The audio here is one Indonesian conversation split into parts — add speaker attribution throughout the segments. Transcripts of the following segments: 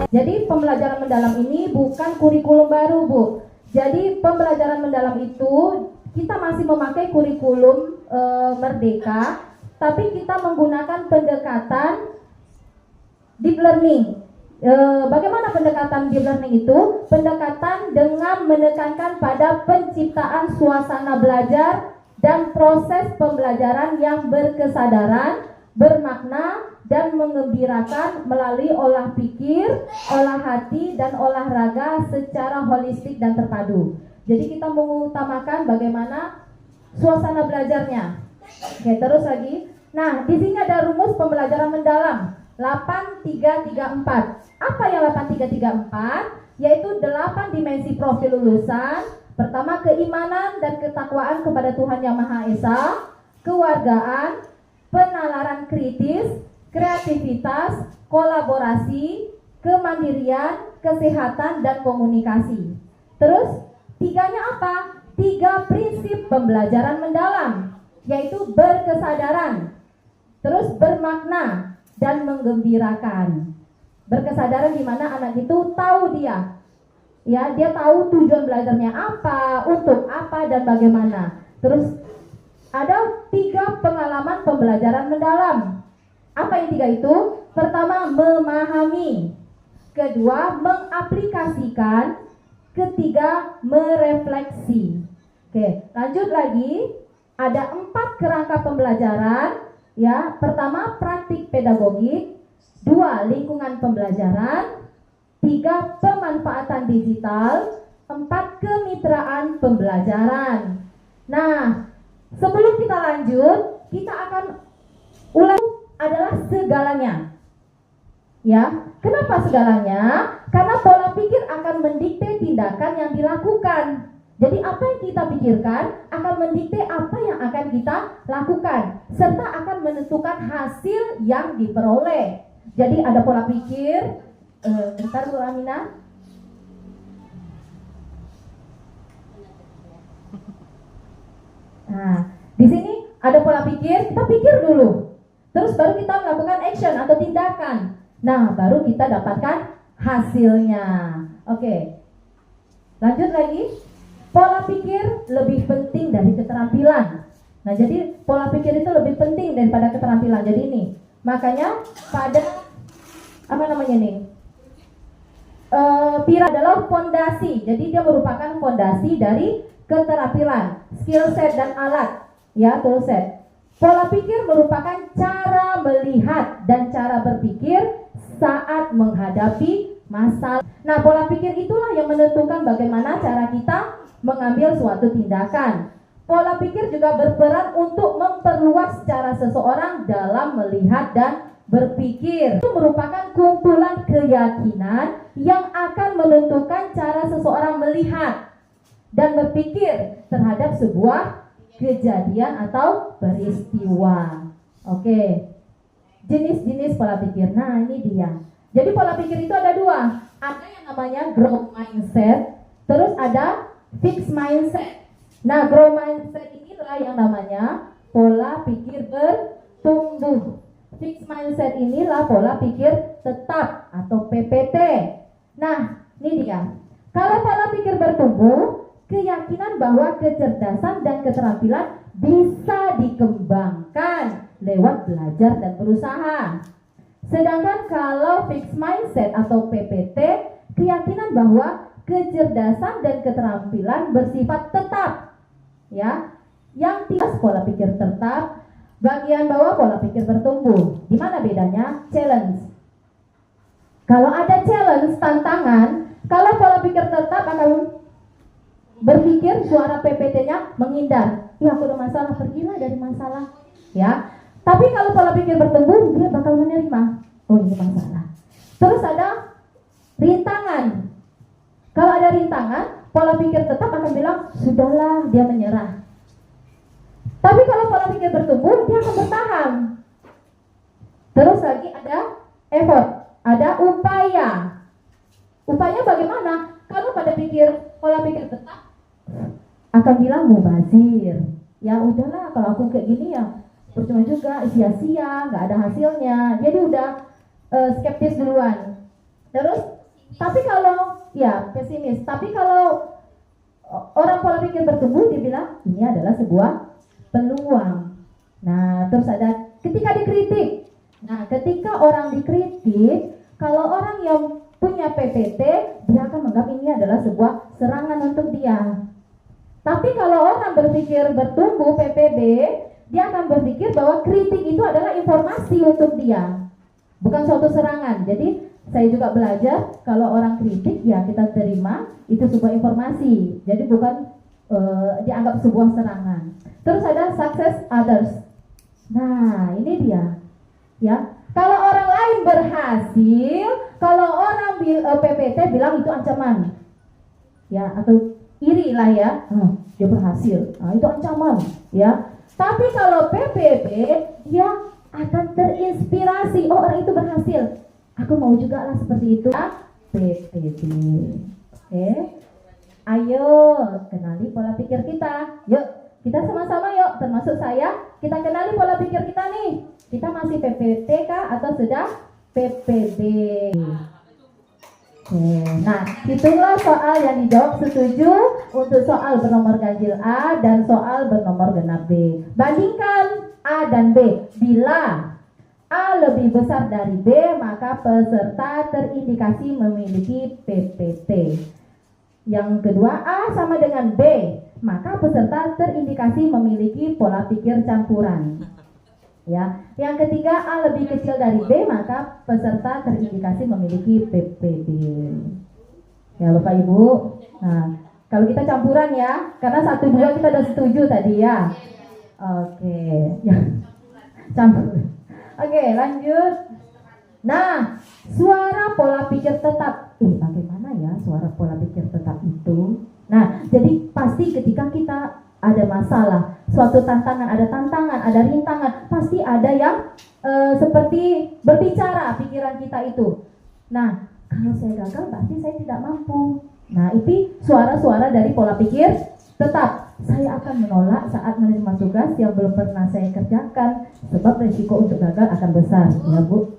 Speaker 1: Jadi pembelajaran mendalam ini bukan kurikulum baru, Bu. Jadi pembelajaran mendalam itu kita masih memakai kurikulum Merdeka, tapi kita menggunakan pendekatan deep learning. Bagaimana pendekatan deep learning itu? Pendekatan dengan menekankan pada penciptaan suasana belajar dan proses pembelajaran yang berkesadaran, bermakna, dan mengembirakan melalui olah pikir, olah hati, dan olahraga secara holistik dan terpadu. Jadi kita mengutamakan bagaimana suasana belajarnya. Oke, terus lagi. Nah, di sini ada rumus pembelajaran mendalam 8334. Apa yang 8334? Yaitu 8 dimensi profil lulusan. Pertama, keimanan dan ketakwaan kepada Tuhan Yang Maha Esa, kewargaan, penalaran kritis, kreativitas, kolaborasi, kemandirian, kesehatan, dan komunikasi. Terus, tiganya apa? 3 prinsip pembelajaran mendalam, yaitu berkesadaran, terus bermakna, dan menggembirakan. Berkesadaran di mana anak itu tahu dia tahu tujuan belajarnya apa, untuk apa, dan bagaimana. Terus ada 3 pengalaman pembelajaran mendalam. Apa yang 3 itu? Pertama, memahami. Kedua, mengaplikasikan. Ketiga, merefleksi. Oke, lanjut lagi. Ada 4 kerangka pembelajaran. Ya, pertama, praktik pedagogik. 2, lingkungan pembelajaran. 3, pemanfaatan digital. 4, kemitraan pembelajaran. Nah, sebelum kita lanjut, kita akan ulang adalah segalanya. Ya, kenapa segalanya? Karena pola pikir akan mendikte tindakan yang dilakukan. Jadi apa yang kita pikirkan akan mendikte apa yang akan kita lakukan, serta akan menentukan hasil yang diperoleh. Jadi ada pola pikir. Bentar Bu Amina. Nah, di sini ada pola pikir, kita pikir dulu. Terus baru kita melakukan action atau tindakan. Nah, baru kita dapatkan hasilnya. Oke. Lanjut lagi. Pola pikir lebih penting dari keterampilan. Nah, jadi pola pikir itu lebih penting daripada keterampilan. Jadi ini, makanya pada PIRA adalah fondasi. Jadi dia merupakan fondasi dari keterampilan, skill set dan alat, ya, tool set. Pola pikir merupakan cara melihat dan cara berpikir saat menghadapi masalah. Nah, pola pikir itulah yang menentukan bagaimana cara kita mengambil suatu tindakan. Pola pikir juga berperan untuk memperluas cara seseorang dalam melihat dan berpikir. Itu merupakan kumpulan keyakinan yang akan menentukan cara seseorang melihat dan berpikir terhadap sebuah kejadian atau peristiwa. Oke. Jenis-jenis pola pikir. Nah, ini dia. Jadi pola pikir itu ada 2. Ada yang namanya growth mindset, terus ada fixed mindset. Nah, growth mindset inilah yang namanya pola pikir bertumbuh. Fixed mindset inilah pola pikir tetap atau PPT. Nah, ini dia. Kalau pola pikir bertumbuh, keyakinan bahwa kecerdasan dan keterampilan bisa dikembangkan lewat belajar dan berusaha. Sedangkan kalau fixed mindset atau PPT, keyakinan bahwa kecerdasan dan keterampilan bersifat tetap. Ya, yang tidak pola pikir tetap. Bagian bawah pola pikir bertumbuh. Di mana bedanya? Challenge. Kalau ada challenge, tantangan, kalau pola pikir tetap akan berpikir suara PPT-nya menghindar. Ya, aku ada masalah, pergilah dari masalah. Ya. Tapi kalau pola pikir bertumbuh, dia bakal menerima. Oh, ini masalah. Terus ada rintangan. Kalau ada rintangan, pola pikir tetap akan bilang, sudahlah, dia menyerah. Tapi kalau pola pikir bertumbuh, dia akan bertahan. Terus lagi ada effort, ada upaya. Upaya bagaimana? Kalau pada pola pikir tetap akan bilang mubazir. Ya udahlah, kalau aku kayak gini ya percuma juga, sia-sia, nggak ada hasilnya. Jadi udah skeptis duluan. Terus Tapi kalau ya pesimis, tapi kalau orang pola pikir bertumbuh dibilang ini adalah sebuah peluang. Nah, terus ada ketika dikritik. Nah, ketika orang dikritik, kalau orang yang punya PPT, dia akan menganggap ini adalah sebuah serangan untuk dia. Tapi kalau orang berpikir bertumbuh PPB, dia akan berpikir bahwa kritik itu adalah informasi untuk dia, bukan suatu serangan. Jadi saya juga belajar kalau orang kritik ya kita terima itu sebuah informasi. Jadi bukan dianggap sebuah serangan. Terus ada success others. Nah, ini dia. Ya, kalau orang lain berhasil, kalau orang PPT bilang itu ancaman. Ya, atau iri lah ya, dia berhasil, itu ancaman ya. Tapi kalau PPB dia akan terinspirasi, oh orang itu berhasil, aku mau juga lah seperti itu. PPB. Oke, ayo kenali pola pikir kita. Yuk kita sama-sama yuk, termasuk saya, kita kenali pola pikir kita nih. Kita masih PPT kah atau sudah PPB? Nah, itulah soal yang dijawab setuju untuk soal bernomor ganjil A dan soal bernomor genap B. Bandingkan A dan B. Bila A lebih besar dari B, maka peserta terindikasi memiliki PPT. Yang kedua, A sama dengan B, maka peserta terindikasi memiliki pola pikir campuran. Ya, yang ketiga A lebih kecil dari B, maka peserta terindikasi memiliki PPB. Ya, Bapak Ibu. Nah, kalau kita campuran ya, karena 1 2 kita udah setuju tadi ya. Oke, ya. Campur. Oke, lanjut. Nah, suara pola pikir tetap. Bagaimana ya suara pola pikir tetap itu? Nah, jadi pasti ketika kita ada masalah, suatu tantangan, ada rintangan, pasti ada yang seperti berbicara pikiran kita itu. Nah, kalau saya gagal berarti saya tidak mampu. Nah, itu suara-suara dari pola pikir tetap. Saya akan menolak saat menerima tugas yang belum pernah saya kerjakan, sebab risiko untuk gagal akan besar, ya Bu.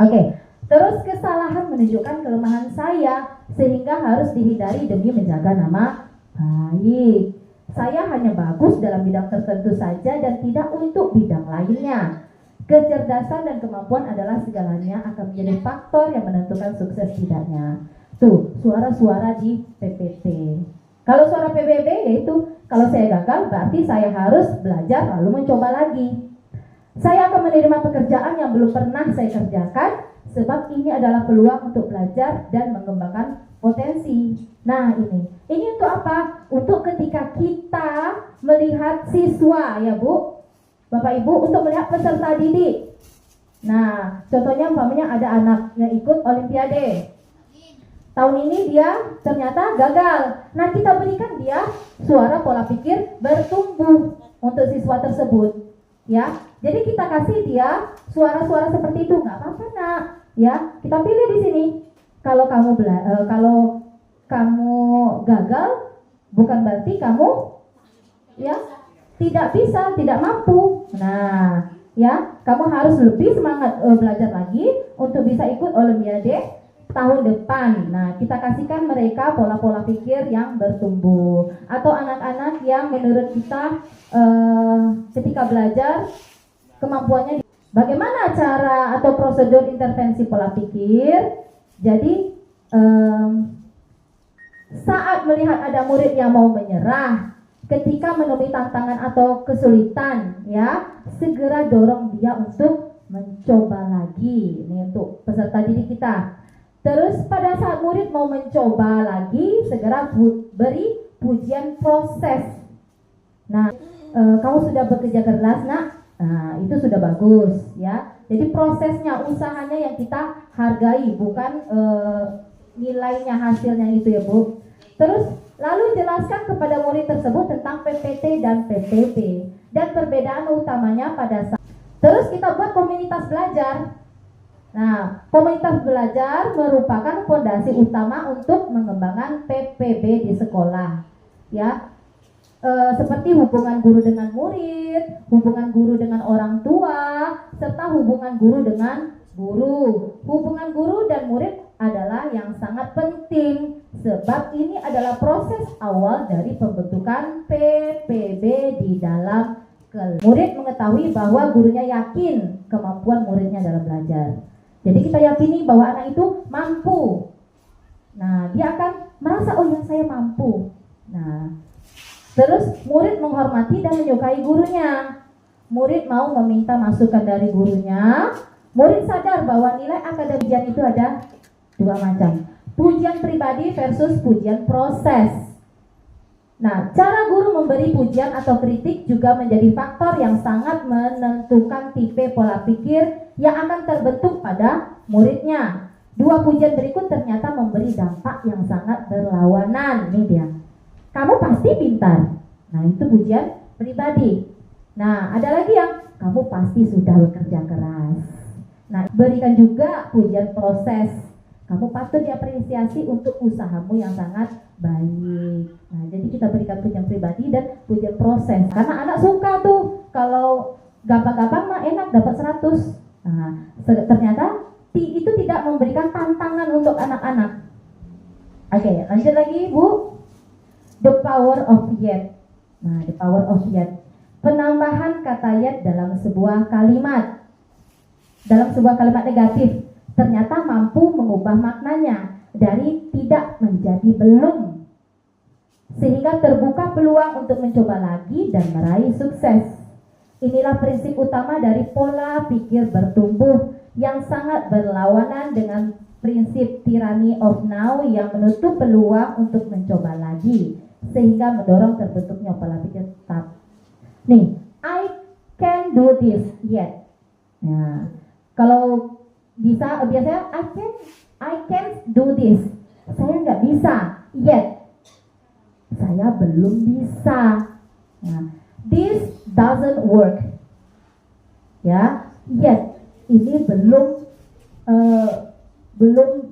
Speaker 1: Oke, terus kesalahan menunjukkan kelemahan saya sehingga harus dihindari demi menjaga nama baik. Saya hanya bagus dalam bidang tertentu saja dan tidak untuk bidang lainnya. Kecerdasan dan kemampuan adalah segalanya, akan menjadi faktor yang menentukan sukses tidaknya. Tuh, suara-suara di PPT. Kalau suara PBB yaitu, kalau saya gagal berarti saya harus belajar lalu mencoba lagi. Saya akan menerima pekerjaan yang belum pernah saya kerjakan, sebab ini adalah peluang untuk belajar dan mengembangkan potensi. Nah, ini untuk apa? Untuk ketika kita melihat siswa ya Bu, Bapak Ibu, untuk melihat peserta didik. Nah, contohnya umpamanya ada anak yang ikut Olimpiade. Tahun ini dia ternyata gagal. Nah, kita berikan dia suara pola pikir bertumbuh untuk siswa tersebut. Ya, jadi kita kasih dia suara-suara seperti itu, nggak apa-apa nak. Ya, kita pilih di sini. Kalau kamu gagal, bukan berarti kamu ya tidak bisa, tidak mampu. Nah, ya, kamu harus lebih semangat belajar lagi untuk bisa ikut Olimpiade tahun depan. Nah, kita kasihkan mereka pola-pola pikir yang bertumbuh. Atau anak-anak yang menurut kita ketika belajar kemampuannya. Bagaimana cara atau prosedur intervensi pola pikir? Jadi saat melihat ada murid yang mau menyerah, ketika menemui tantangan atau kesulitan, ya, segera dorong dia untuk mencoba lagi. Ini untuk peserta didik kita. Terus pada saat murid mau mencoba lagi, segera beri pujian proses. Nah, kamu sudah bekerja keras nak, nah itu sudah bagus ya. Jadi prosesnya, usahanya yang kita hargai, bukan nilainya, hasilnya itu ya Bu. Terus lalu jelaskan kepada murid tersebut tentang PPT dan PPP dan perbedaan utamanya pada saat. Terus kita buat komunitas belajar. Nah, komunitas belajar merupakan fondasi utama untuk mengembangkan PPB di sekolah. Ya, seperti hubungan guru dengan murid, hubungan guru dengan orang tua, serta hubungan guru dengan guru. Hubungan guru dan murid adalah yang sangat penting sebab ini adalah proses awal dari pembentukan PPB di dalam kelas. Murid mengetahui bahwa gurunya yakin kemampuan muridnya dalam belajar. Jadi kita yakini bahwa anak itu mampu. Nah, dia akan merasa, oh ya saya mampu. Nah, terus murid menghormati dan menyukai gurunya. Murid mau meminta masukan dari gurunya. Murid sadar bahwa nilai akademik itu ada dua macam, pujian pribadi versus pujian proses. Nah, cara guru memberi pujian atau kritik juga menjadi faktor yang sangat menentukan tipe pola pikir yang akan terbentuk pada muridnya. Dua pujian berikut ternyata memberi dampak yang sangat berlawanan. Ini dia. Kamu pasti pintar. Nah, itu pujian pribadi. Nah, ada lagi yang kamu pasti sudah bekerja keras. Nah, berikan juga pujian proses. Kamu patut diapresiasi untuk usahamu yang sangat baik. Nah, jadi kita berikan pujian pribadi dan pujian proses. Karena anak suka tuh kalau gampang-gampang mah enak dapat 100. Nah, ternyata itu tidak memberikan tantangan untuk anak-anak. Oke, lanjut lagi, Bu. The power of yet. Nah, the power of yet. Penambahan kata yet dalam sebuah kalimat. Dalam sebuah kalimat negatif ternyata mampu mengubah maknanya dari tidak menjadi belum, sehingga terbuka peluang untuk mencoba lagi dan meraih sukses. Inilah prinsip utama dari pola pikir bertumbuh yang sangat berlawanan dengan prinsip tyranny of now yang menutup peluang untuk mencoba lagi, sehingga mendorong terbentuknya pola pikir tetap. Nih, I can do this yet. Nah, kalau bisa biasanya I can do this. Saya nggak bisa yet. Saya belum bisa. Nah, this doesn't work. Ya, yet ini belum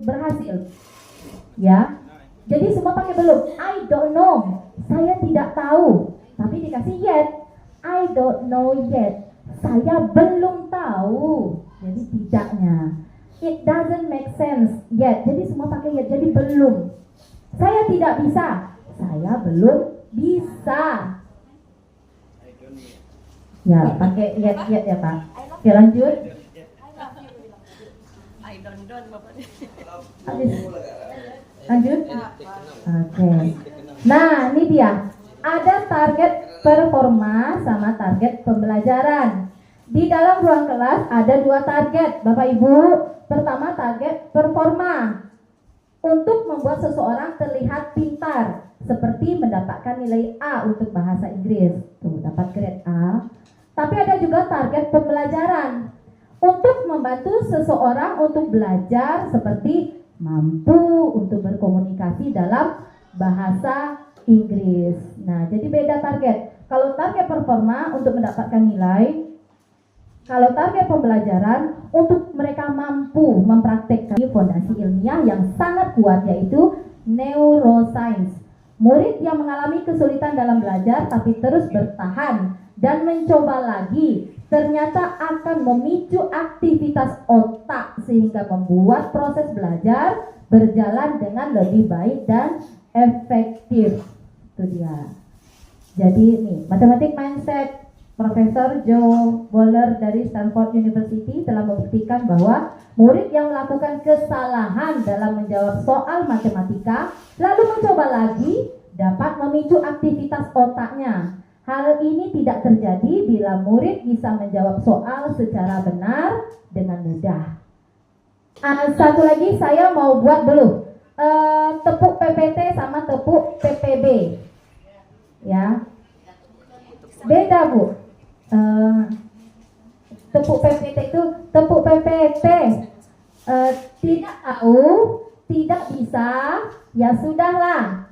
Speaker 1: berhasil. Ya, jadi semua pakai belum. I don't know. Saya tidak tahu. Tapi dikasih yet. I don't know yet. Saya belum tahu. Jadi tidaknya. It doesn't make sense yet. Jadi semua pakai yet. Jadi belum. Saya tidak bisa. Saya belum bisa. Ya, pakai yet ya Pak. Oke, lanjut. Lanjut. Oke. Nah, ini dia. Ada target performa sama target pembelajaran. Di dalam ruang kelas ada dua target, Bapak Ibu. Pertama, target performa untuk membuat seseorang terlihat pintar, seperti mendapatkan nilai A untuk bahasa Inggris. Tuh, dapat grade A. Tapi ada juga target pembelajaran untuk membantu seseorang untuk belajar, seperti mampu untuk berkomunikasi dalam bahasa Inggris. Nah, jadi beda target. Kalau target performa untuk mendapatkan nilai, kalau target pembelajaran untuk mereka mampu mempraktekkan fondasi ilmiah yang sangat kuat, yaitu neuroscience. Murid yang mengalami kesulitan dalam belajar tapi terus bertahan dan mencoba lagi, ternyata akan memicu aktivitas otak sehingga membuat proses belajar berjalan dengan lebih baik dan efektif. Itu dia. Jadi nih, matematik mindset. Profesor Joe Boller dari Stanford University telah membuktikan bahwa murid yang melakukan kesalahan dalam menjawab soal matematika lalu mencoba lagi dapat memicu aktivitas otaknya. Hal ini tidak terjadi bila murid bisa menjawab soal secara benar dengan mudah. Satu lagi saya mau buat dulu tepuk PPT sama tepuk PPB. Ya, beda Bu. Tepuk PPT itu tepuk PPT. Tidak tahu, tidak bisa, ya sudahlah.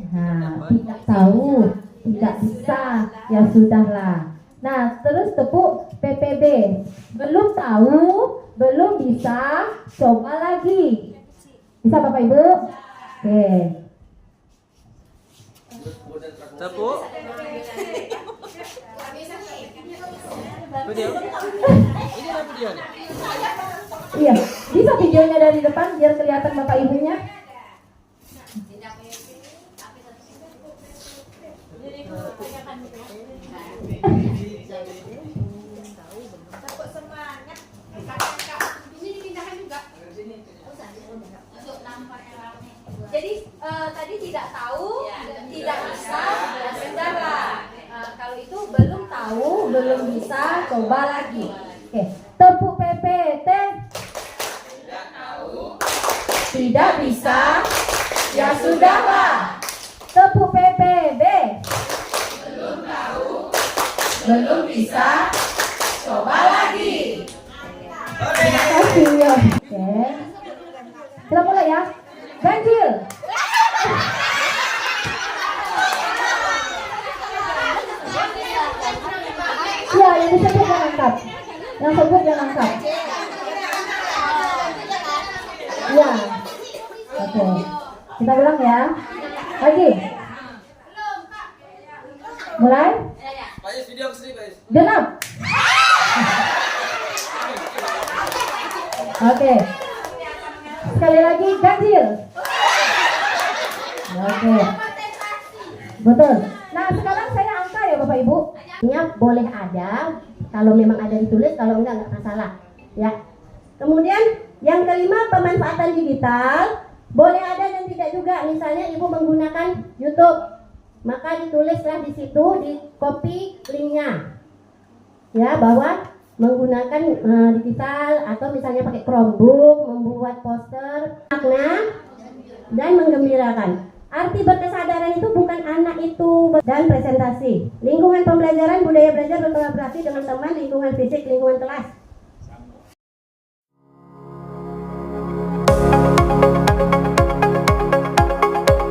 Speaker 1: Nah, tidak tahu, tidak bisa, ya sudahlah. Nah, terus tepuk PPB. Belum tahu, belum bisa, coba lagi. Bisa Bapak Ibu? Oke.
Speaker 2: Tepuk. Video. Ini apa video?
Speaker 1: Iya, bisa videonya dari depan biar kelihatan bapak ibunya.
Speaker 3: Jadi tadi tidak tahu, tidak bisa, ya sudahlah. Kalau itu belum tahu, belum bisa, coba lagi.
Speaker 1: Oke, tepuk PPT.
Speaker 3: Tidak bisa, ya sudahlah.
Speaker 1: Tepuk PPB.
Speaker 3: Belum bisa, coba lagi.
Speaker 1: Terima kasih. Oke, kita mulai ya. Ganjil. Ya, yang disebut yang angkat. Yang sebut yang angkat. Ya. Oke. Kita ulang ya. Lagi. Mulai.
Speaker 2: Pak Yus, video ke sini Pak Yus.
Speaker 1: Genap. Oke. Sekali lagi ganjil. Oke. Betul. Nah, sekarang saya angka ya Bapak Ibu.
Speaker 4: Artinya boleh ada, kalau memang ada ditulis, kalau enggak masalah. Ya. Kemudian yang kelima, pemanfaatan digital boleh ada dan tidak juga. Misalnya ibu menggunakan YouTube, maka ditulislah di situ, di copy linknya, ya, bahwa menggunakan digital atau misalnya pakai Chromebook, membuat poster, makna dan menggembirakan. Arti berkesadaran itu bukan anak itu dan presentasi. Lingkungan pembelajaran, budaya belajar berkolaborasi dengan teman, lingkungan fisik, lingkungan kelas.